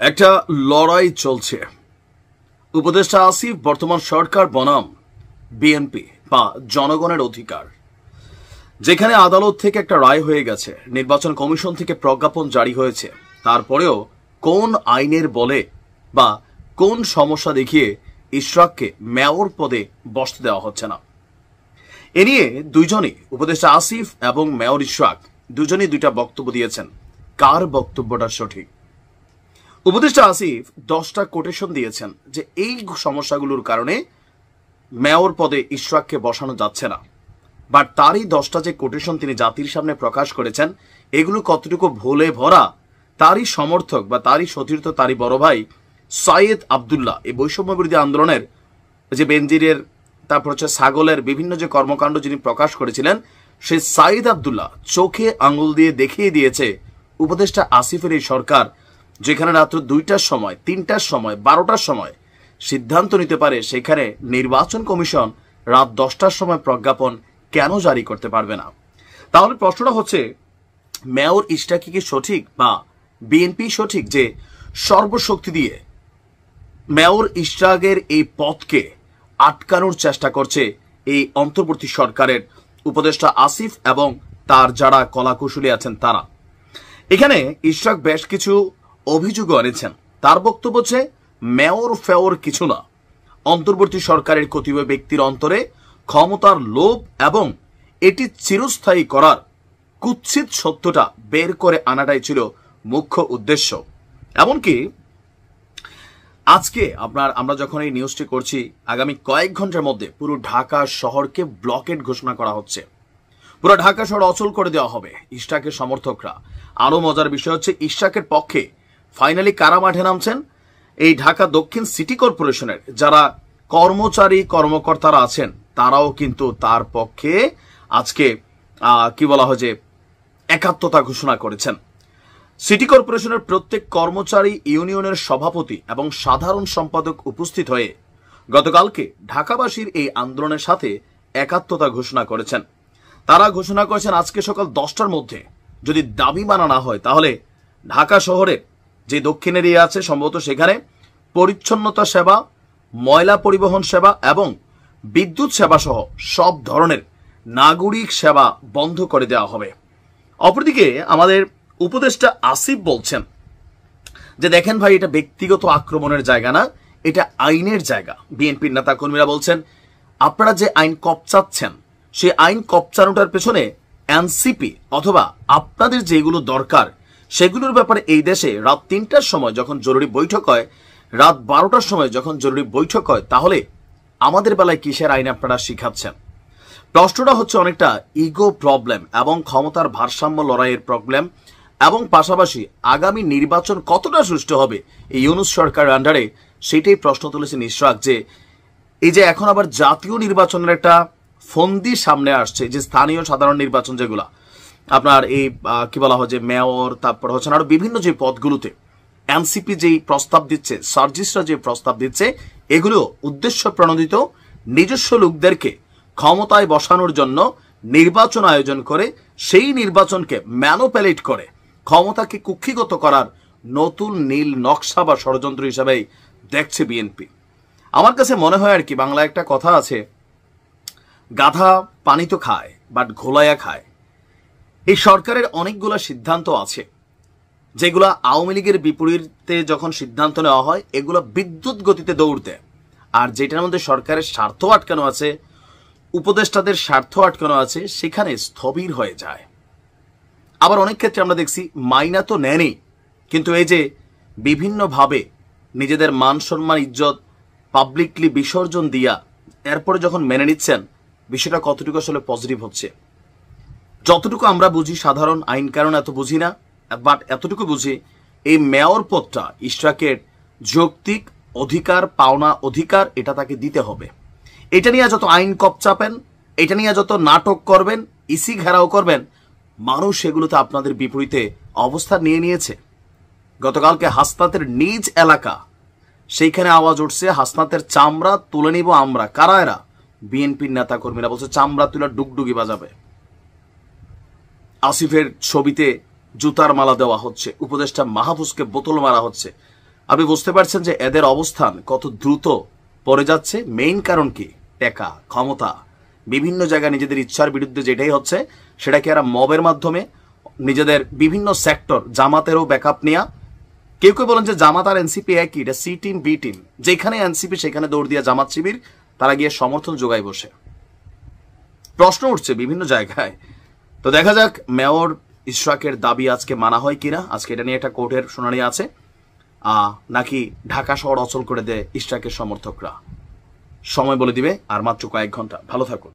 একটা লড়াই চলছে। উপদেষ্টা আসিফ বর্তমান সরকার বনাম বিএনপি বা জনগণের অধিকার, যেখানে আদালত থেকে একটা রায় হয়ে গেছে, নির্বাচন কমিশন থেকে প্রজ্ঞাপন জারি হয়েছে, তারপরেও কোন আইনের বলে বা কোন সমস্যা দেখিয়ে ইশরাককে মেয়র পদে বসতে দেওয়া হচ্ছে না। এ নিয়ে দুইজনই, উপদেষ্টা আসিফ এবং মেয়র ইশরাক, দুজনই দুইটা বক্তব্য দিয়েছেন। কার বক্তব্যটা সঠিক? উপদেষ্টা আসিফ 10টা কোটেশন দিয়েছেন যে এই সমস্যাগুলোর কারণে মেয়র পদে ইশরাককে বসানো যাচ্ছে না। বাট তারই 10টা যে কোটেশন তিনি জাতির সামনে প্রকাশ করেছেন, এগুলো কতটুকু ভুলে ভরা, তারই সমর্থক বা তারই সতীর্থ, তারই বড় ভাই সৈয়দ আবদুল্লাহ, এই বৈষম্য বিরোধী আন্দোলনের যে বেনজিরের, তারপর হচ্ছে ছাগলের বিভিন্ন যে কর্মকাণ্ড যিনি প্রকাশ করেছিলেন, সেই সৈয়দ আবদুল্লাহ চোখে আঙুল দিয়ে দেখিয়ে দিয়েছে উপদেষ্টা আসিফের এই সরকার যেখানে রাত্র 2টার সময়, 3টার সময়, 12টার সময় সিদ্ধান্ত নিতে পারে, সেখানে নির্বাচন কমিশন রাত 10টার সময় প্রজ্ঞাপন কেন জারি করতে পারবে না? তাহলে প্রশ্নটা হচ্ছে, মেয়র ইশরাক কি সঠিক বা বিএনপি সঠিক যে সর্বশক্তি দিয়ে মেয়র ইশরাকের এই পথকে আটকানোর চেষ্টা করছে এই অন্তর্বর্তী সরকারের উপদেষ্টা আসিফ এবং তার যারা কলাকুশলী আছেন তারা? এখানে ইশরাক বেশ কিছু অভিযোগ এনেছেন। তার বক্তব্য হচ্ছে মেয়র ফেওর কিছু না, অন্তর্বর্তী সরকারের কতিপয় ব্যক্তির অন্তরে ক্ষমতার লোভ এবং এটি চিরস্থায়ী করার কুৎসিত সত্যটা বের করে আনাটাই ছিল মুখ্য উদ্দেশ্য। এমনকি আজকে আমরা যখন এই নিউজটি করছি, আগামী কয়েক ঘন্টার মধ্যে পুরো ঢাকা শহরকে ব্লকেড ঘোষণা করা হচ্ছে। পুরো ঢাকা শহর অচল করে দেওয়া হবে ইশরাকের সমর্থকরা। আরো মজার বিষয় হচ্ছে, ইশরাকের পক্ষে ফাইনালি কারা মাঠে নামছেন? এই ঢাকা দক্ষিণ সিটি কর্পোরেশনের যারা কর্মচারী কর্মকর্তারা আছেন, তারাও কিন্তু তার পক্ষে আজকে কি বলা হয় যে একাত্মতা ঘোষণা করেছেন। সিটি কর্পোরেশনের প্রত্যেক কর্মচারী ইউনিয়নের সভাপতি এবং সাধারণ সম্পাদক উপস্থিত হয়ে গতকালকে ঢাকাবাসীর এই আন্দোলনের সাথে একাত্মতা ঘোষণা করেছেন। তারা ঘোষণা করেছেন আজকে সকাল 10টার মধ্যে যদি দাবি মানা না হয়, তাহলে ঢাকা শহরের যে দক্ষিণ এরিয়া আছে সম্ভবত সেখানে পরিচ্ছন্নতা সেবা, ময়লা পরিবহন সেবা এবং বিদ্যুৎ সেবা সহ সব ধরনের নাগরিক সেবা বন্ধ করে দেওয়া হবে। অপরদিকে আমাদের উপদেষ্টা আসিফ বলছেন যে দেখেন ভাই, এটা ব্যক্তিগত আক্রমণের জায়গা না, এটা আইনের জায়গা। বিএনপির নেতা কর্মীরা বলছেন আপনারা যে আইন কপচাচ্ছেন, সেই আইন কপচানোটার পেছনে এনসিপি অথবা আপনাদের যেগুলো দরকার সেগুলোর ব্যাপারে এই দেশে রাত 3টার সময় যখন জরুরি বৈঠক হয়, রাত 12টার সময় যখন জরুরি বৈঠক হয়, তাহলে আমাদের বেলায় কিসের আইন আপনারা শিখাচ্ছেন? প্রশ্নটা হচ্ছে অনেকটা ইগো প্রবলেম এবং ক্ষমতার ভারসাম্য লড়াইয়ের প্রবলেম, এবং পাশাপাশি আগামী নির্বাচন কতটা সুষ্ঠু হবে এই ইউনূস সরকারের আন্ডারে, সেটাই প্রশ্ন তুলেছেন ইশরাক। যে এই যে এখন আবার জাতীয় নির্বাচনের একটা ফন্দি সামনে আসছে, যে স্থানীয় সাধারণ নির্বাচন যেগুলা আপনার এই কি বলা হয় যে মেয়র, তারপর হচ্ছে আরো বিভিন্ন যে পদগুলোতে এনসিপি যেই প্রস্তাব দিচ্ছে, সার্জিসরা যে প্রস্তাব দিচ্ছে, এগুলো উদ্দেশ্য প্রণোদিত নিজস্ব লোকদেরকে ক্ষমতায় বসানোর জন্য নির্বাচন আয়োজন করে সেই নির্বাচনকে ম্যানুপ্যালেট করে ক্ষমতাকে কুক্ষিগত করার নতুন নীল নকশা বা ষড়যন্ত্র হিসাবেই দেখছে বিএনপি। আমার কাছে মনে হয় আর কি, বাংলায় একটা কথা আছে, গাধা পানি তো খায় বাট ঘোলাইয়া খায়। এই সরকারের অনেকগুলো সিদ্ধান্ত আছে যেগুলা আওয়ামী লীগের বিপরীতে যখন সিদ্ধান্ত নেওয়া হয়, এগুলো বিদ্যুৎ গতিতে দৌড়তে, আর যেটার মধ্যে সরকারের স্বার্থ আটকানো আছে, উপদেষ্টাদের স্বার্থ আটকানো আছে, সেখানে স্থবির হয়ে যায়। আবার অনেক ক্ষেত্রে আমরা দেখছি মাইনা তো নেনই, কিন্তু এই যে বিভিন্নভাবে নিজেদের মান সম্মান ইজ্জত পাবলিকলি বিসর্জন দিয়া এরপরে যখন মেনে নিচ্ছেন, বিষয়টা কতটুকু আসলে পজিটিভ হচ্ছে? যতটুকু আমরা বুঝি, সাধারণ আইন কারণ এত বুঝি না, বাট এতটুকু বুঝি এই মেয়র পদটা ইশরাকের যৌক্তিক অধিকার, পাওনা অধিকার, এটা তাকে দিতে হবে। এটা নিয়ে যত আইন কপচাপেন, এটা নিয়ে যত নাটক করবেন, ইসি ঘেরাও করবেন, মানুষ সেগুলোতে আপনাদের বিপরীতে অবস্থান নিয়ে নিয়েছে। গতকালকে হাসনাতের নিজ এলাকা, সেইখানে আওয়াজ উঠছে হাসনাতের চামড়া তুলে নিব আমরা। কারা এরা? বিএনপির নেতা কর্মীরা বলছে চামড়া তুলে ডুগডুগি বাজাবে। আসিফের ছবিতে জুতার মালা দেওয়া হচ্ছে, উপদেষ্টা মাহফুজকে বোতল মারা হচ্ছে। আপনি বুঝতে পারছেন যে এদের অবস্থান কত দ্রুত পড়ে যাচ্ছে। মেইন কারণ কি? টাকা, ক্ষমতা। বিভিন্ন জায়গায় নিজেদের ইচ্ছার বিরুদ্ধে যেটাই হচ্ছে সেটাকে এরা মবের মাধ্যমে নিজেদের বিভিন্ন সেক্টর, জামাতেরও ব্যাকআপ নেওয়া। কেউ কেউ বলেন যে জামাত আর এনসিপি একই, এটা সি টিম বি টিম, যেখানে এনসিপি সেখানে দৌড় দিয়া জামাত শিবির, তারা গিয়ে সমর্থন যোগায় বসে। প্রশ্ন উঠছে বিভিন্ন জায়গায়। তো দেখা যাক মেয়র ইশরাকের দাবি আজকে মানা হয় কিনা। আজকে এটা নিয়ে একটা কোর্টের শুনানি আছে, নাকি ঢাকা শহর অচল করে দেয় ইশরাকের সমর্থকরা। সময় বলে দিবে, আর মাত্র কয়েক ঘন্টা। ভালো থাকুন।